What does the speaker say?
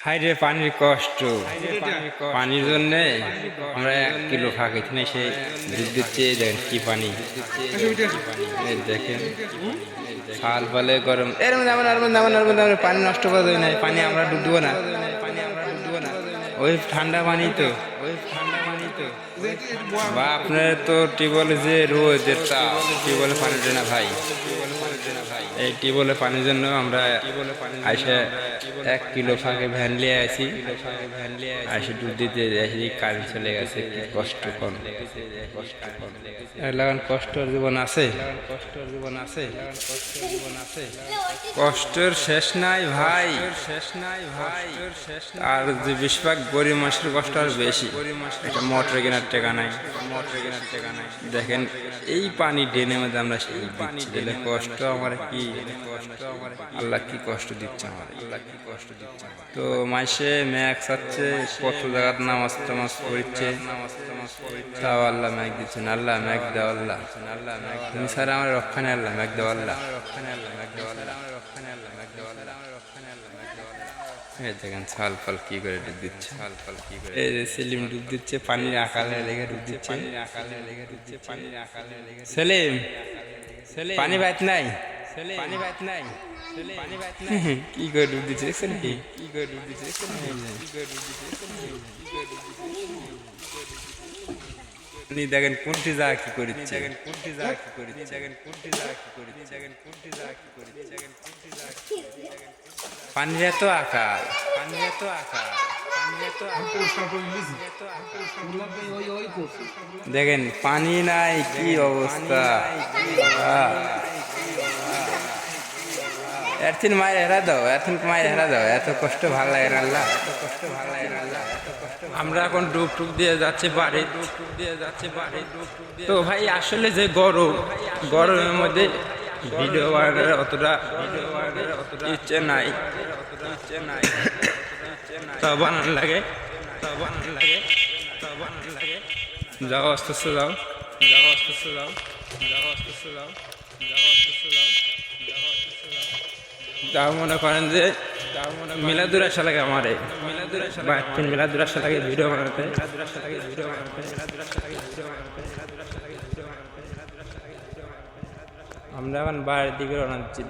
হাইরে পানির কষ্ট, পানির জন্য আমরা 1 কিলো ফাঁক এখানে সে দুধ দিচ্ছে। দেখেন কি পানি, এই দেখেন শাল পালে গরম। এর মধ্যে পানি নষ্ট করা যায় না, পানি আমরা ডুব দেবো না, ওই ঠান্ডা পানি তো, বা আপনার তো টিউবওয়েলে যে রোদের তাপ, টিউবওয়েলে পানির জন্য ভাই, এই টিউবওয়েলে পানির জন্য আমরা আইসা 1 কিলো ফাঁকে ভ্যান নিয়ে আসি, আসি দুধ দিতে আসি, কারেন্ট চলে গেছে। কি কষ্ট কম, লাগান কষ্টর জীবন আছে, কষ্টের শেষ নাই ভাই, আর যে বেশিরভাগ গরিব মানুষের কষ্ট আর বেশি। একটা মোটর কেনার টাকা নাই, দেখেন এই পানি ডেনে মধ্যে আমরা সেই দিচ্ছি, দিলে কষ্ট আমার কি, আল্লাহ কি কষ্ট দিচ্ছে আমার, তো মাসে ম্যাক চাচ্ছে, কত জায়গার নামাজ টামাজ পড়ছে, তাও আল্লাহ ম্যাক দিচ্ছেন। আল্লাহ ম্যাক দাও, আল্লাহ তুমি স্যার আমার রক্ষা নেই, আল্লাহ ম্যাক দাও, আল্লাহ এই দেখেন ছাল ফাল কি করে ডুব দিচ্ছে, এই যে সেলিম ডুব দিচ্ছে, পানির আকালে লেগে ডুব দিচ্ছে, সেলিম পানি বাইত নাই, কি করে ডুব দিচ্ছে দেখছেন কি, দেখেন কোনটি যা কি করিচ্ছে, পানির এত আকাল, দেখেন পানি নাই কি অবস্থা। এরথিন মায়ের হেরা দাও, এত কষ্ট ভালো লাগে না আল্লাহ। আমরা এখন ডুব দিয়ে যাচ্ছে বাড়ি, তো ভাই আসলে যে গরমের মধ্যে ভিডিও বানানোর অতটা ইচ্ছে নাই, তা বানানো লাগে, যাও আস্তে আস্তে যাও, তাও মনে করেন যে মিলাদুর আশা লাগে আমার, মিলাদুর আশা লাগে ভিডিও বানাতে। আমরা এখন বাইরের দিকে রওনা দিচ্ছি।